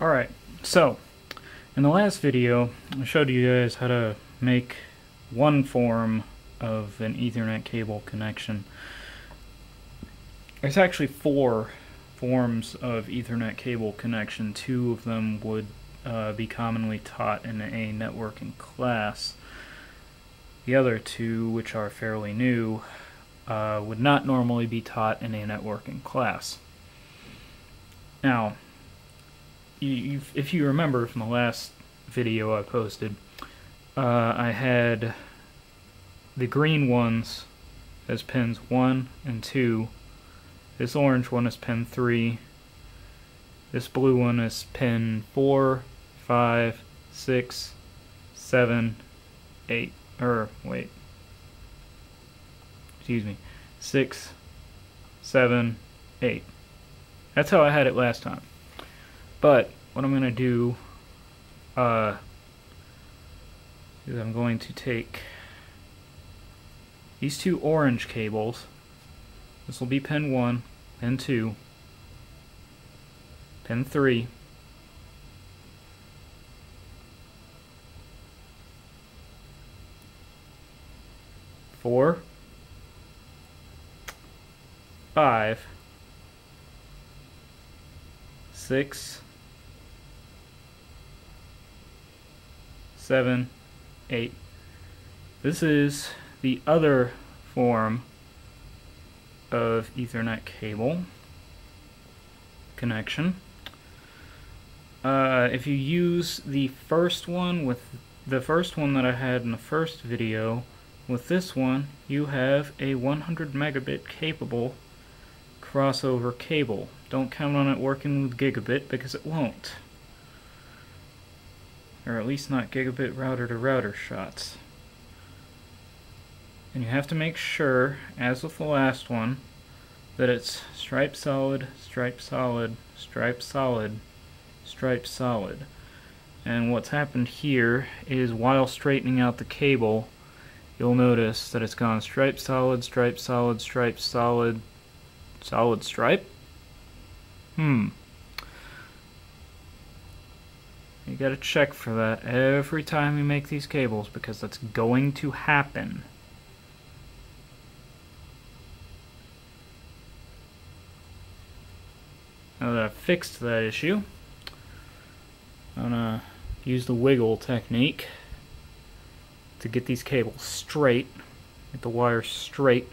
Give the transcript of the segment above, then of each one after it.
Alright, so in the last video I showed you guys how to make one form of an Ethernet cable connection. There's actually four forms of Ethernet cable connection. Two of them would be commonly taught in a networking class. The other two, which are fairly new, would not normally be taught in a networking class. Now, if you remember from the last video I posted, I had the green ones as pins 1 and 2. This orange one is pin 3. This blue one is pin 4, 5, 6, 7, 8. Wait. Excuse me. 6, 7, 8. That's how I had it last time. But what I'm going to do is I'm going to take these two orange cables. This will be pin 1, pin 2, pin 3, four, 5, 6, 7, 8. This is the other form of Ethernet cable connection. If you use the first one with the first one that I had in the first video, with this one you have a 100 megabit capable crossover cable. Don't count on it working with gigabit because it won't. Or at least not gigabit router to router shots. And you have to make sure, as with the last one, that it's stripe solid, stripe solid, stripe solid, stripe solid. And what's happened here is while straightening out the cable, you'll notice that it's gone stripe solid, stripe solid, stripe solid, solid stripe? You gotta check for that every time you make these cables because that's going to happen. Now that I've fixed that issue, I'm gonna use the wiggle technique to get these cables straight, get the wire straight,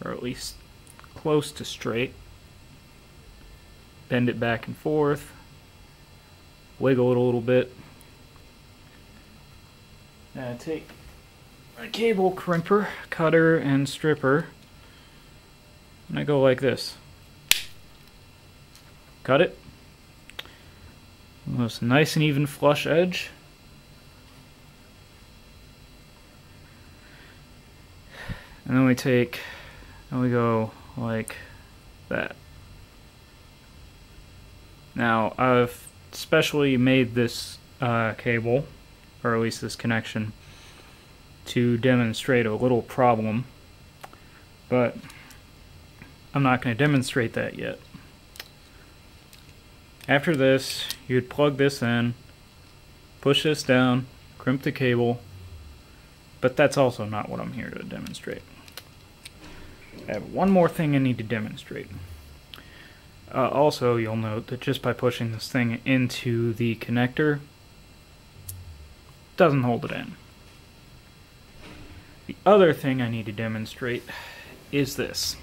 or at least close to straight. Bend it back and forth, wiggle it a little bit. Now take my cable crimper, cutter, and stripper, and I go like this. Cut it. Almost nice and even flush edge. And then we go like that. Now, I've specially made this cable, or at least this connection, to demonstrate a little problem, but I'm not going to demonstrate that yet. After this, you'd plug this in, push this down, crimp the cable, but that's also not what I'm here to demonstrate. I have one more thing I need to demonstrate. Also, you'll note that just by pushing this thing into the connector, it doesn't hold it in. The other thing I need to demonstrate is this.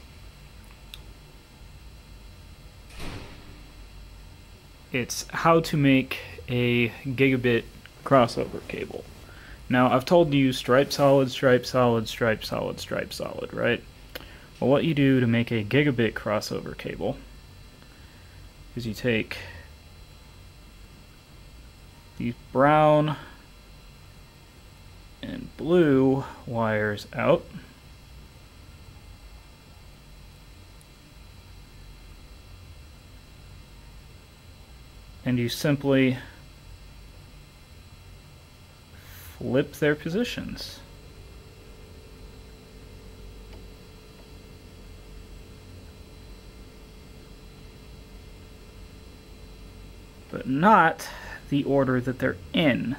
It's how to make a gigabit crossover cable. Now, I've told you stripe solid, stripe solid, stripe solid, stripe solid, right? Well, what you do to make a gigabit crossover cable is you take these brown and blue wires out, and you simply flip their positions. but not the order that they're in.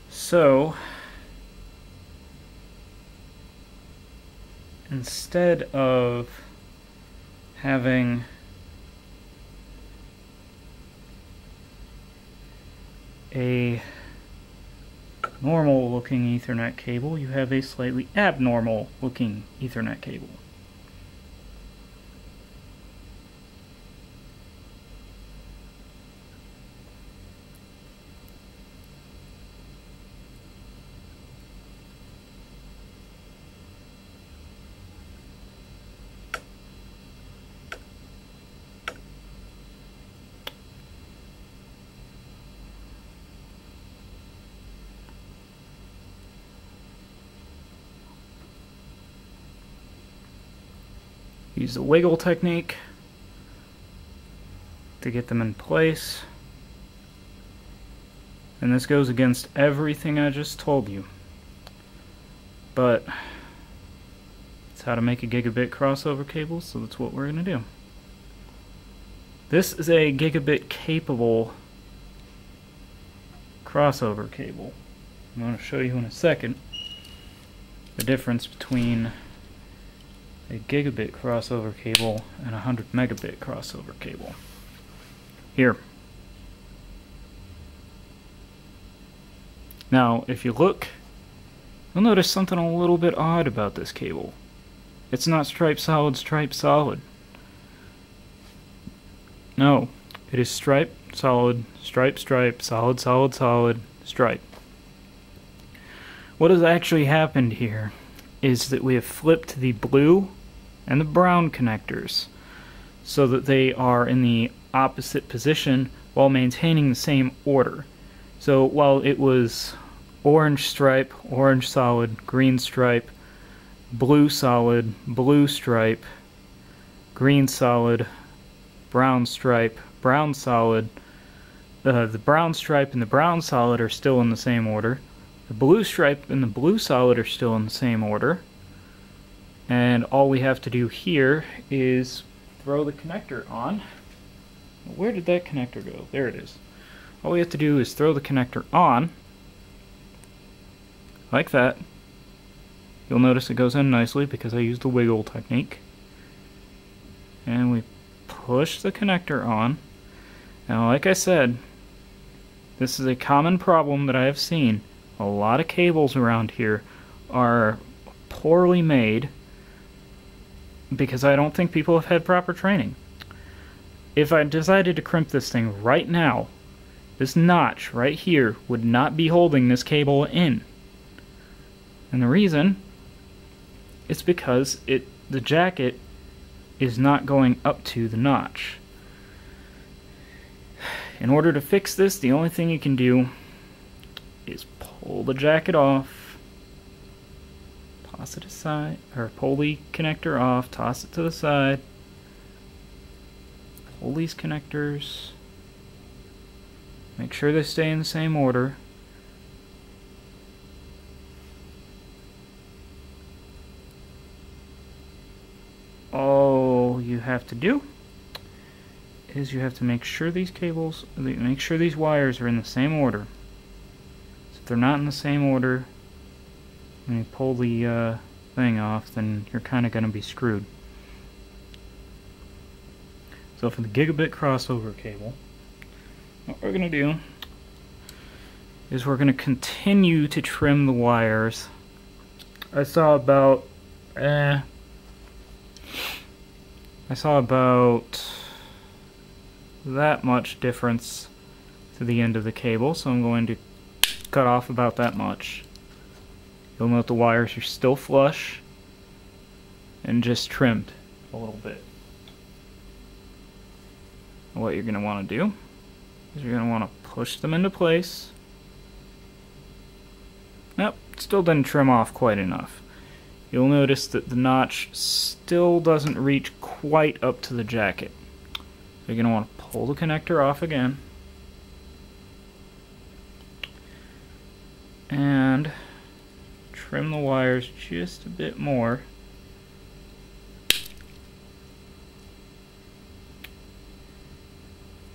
So, instead of having a normal looking Ethernet cable, you have a slightly abnormal looking Ethernet cable. Use the wiggle technique to get them in place. And this goes against everything I just told you. But it's how to make a gigabit crossover cable, so that's what we're going to do. This is a gigabit capable crossover cable. I'm going to show you in a second the difference between a gigabit crossover cable and a 100 megabit crossover cable. Here. Now, if you look, you'll notice something a little bit odd about this cable. It's not stripe solid, stripe solid. No, it is stripe solid, stripe stripe, solid solid solid, stripe. What has actually happened here is that we have flipped the blue and the brown connectors so that they are in the opposite position while maintaining the same order. So while it was orange stripe, orange solid, green stripe, blue solid, blue stripe, green solid, brown stripe, brown solid, the brown stripe and the brown solid are still in the same order. The blue stripe and the blue solid are still in the same order. And all we have to do here is throw the connector on. Where did that connector go? There it is. All we have to do is throw the connector on, like that. You'll notice it goes in nicely because I used the wiggle technique. And we push the connector on. Now, like I said, this is a common problem that I have seen. A lot of cables around here are poorly made because I don't think people have had proper training. If I decided to crimp this thing right now, this notch right here would not be holding this cable in. And the reason is because the jacket is not going up to the notch. In order to fix this, the only thing you can do is pull the jacket off, toss it aside, or pull the connector off, toss it to the side, pull these connectors, make sure they stay in the same order. All you have to do is you have to make sure these wires are in the same order. So if they're not in the same order, when you pull the thing off, then you're kind of going to be screwed. So for the gigabit crossover cable, what we're going to do is we're going to continue to trim the wires. I saw about that much difference to the end of the cable, so I'm going to cut off about that much. You'll note the wires are still flush and just trimmed a little bit. What you're going to want to do is you're going to want to push them into place. Nope, still didn't trim off quite enough. You'll notice that the notch still doesn't reach quite up to the jacket. So you're going to want to pull the connector off again. And trim the wires just a bit more.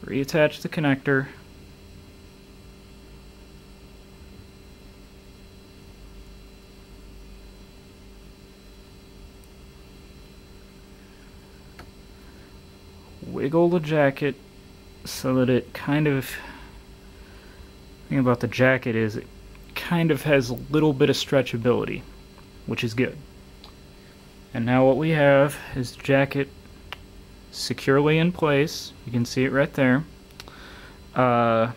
Reattach the connector. Wiggle the jacket so that it kind of, the thing about the jacket is it kind of has a little bit of stretchability, which is good. And now what we have is the jacket securely in place. You can see it right there. And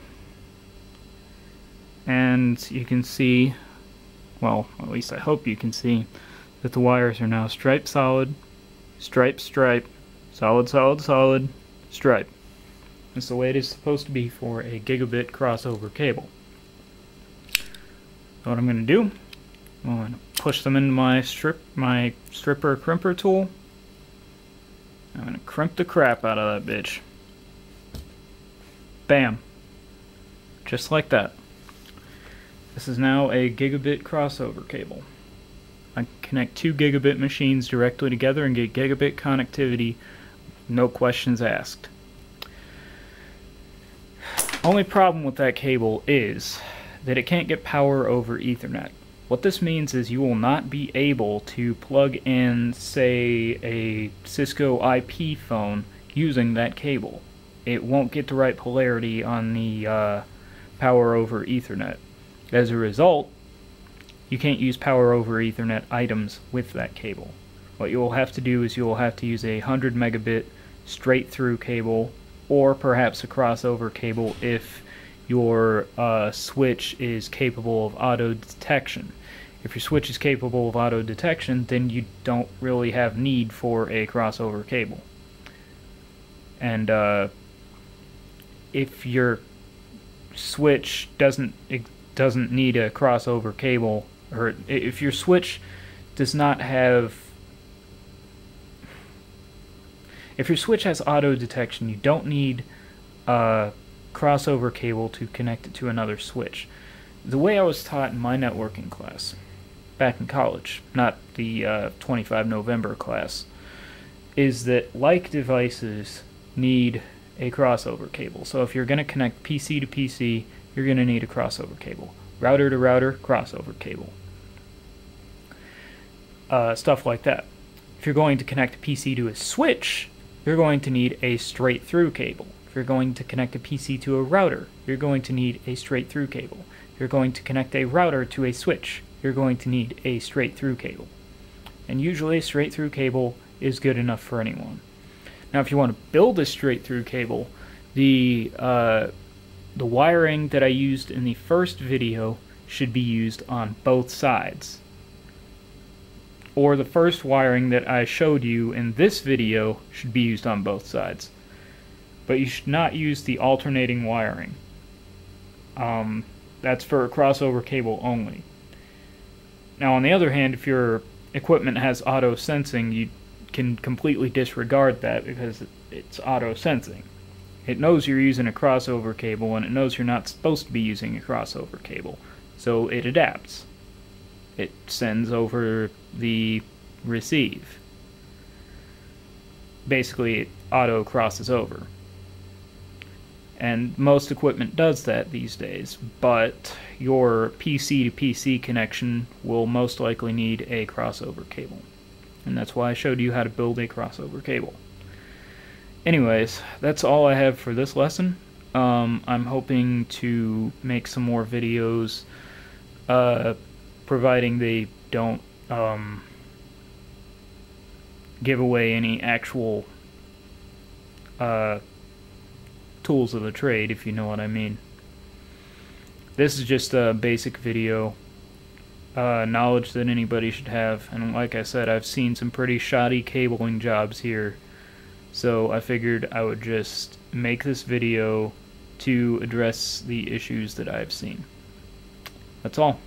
you can see, well, at least I hope you can see, that the wires are now stripe solid, stripe stripe, solid solid solid, stripe. That's the way it is supposed to be for a gigabit crossover cable. So what I'm going to do, I'm going to push them into my stripper crimper tool. I'm going to crimp the crap out of that bitch. Bam. Just like that. This is now a gigabit crossover cable. I connect 2 gigabit machines directly together and get gigabit connectivity, no questions asked. Only problem with that cable is that it can't get power over Ethernet. What this means is you will not be able to plug in, say, a Cisco IP phone using that cable. It won't get the right polarity on the power over Ethernet. As a result, you can't use power over Ethernet items with that cable. What you will have to do is you will have to use a 100 megabit straight through cable, or perhaps a crossover cable if your switch is capable of auto detection. If your switch is capable of auto detection, then you don't really have need for a crossover cable. And if your switch doesn't need a crossover cable, or if your switch does not have, if your switch has auto detection, you don't need a crossover cable to connect it to another switch. The way I was taught in my networking class back in college, not the 25 November class, is that like devices need a crossover cable. So if you're going to connect PC to PC, you're going to need a crossover cable. Router to router, crossover cable. Stuff like that. If you're going to connect a PC to a switch, you're going to need a straight through cable. If you're going to connect a PC to a router, you're going to need a straight through cable. If you're going to connect a router to a switch, you're going to need a straight through cable. And usually a straight through cable is good enough for anyone. Now if you want to build a straight through cable, the wiring that I used in the first video should be used on both sides. Or the first wiring that I showed you in this video should be used on both sides. But you should not use the alternating wiring. That's for a crossover cable only. Now on the other hand, if your equipment has auto sensing, you can completely disregard that because it's auto sensing. It knows you're using a crossover cable and it knows you're not supposed to be using a crossover cable. So it adapts. It sends over the receive. Basically, it auto crosses over. And most equipment does that these days, but your PC to PC connection will most likely need a crossover cable. And that's why I showed you how to build a crossover cable. Anyways, that's all I have for this lesson. I'm hoping to make some more videos, providing they don't give away any actual tools of the trade, if you know what I mean. This is just a basic video, knowledge that anybody should have, and like I said, I've seen some pretty shoddy cabling jobs here, so I figured I would just make this video to address the issues that I've seen. That's all.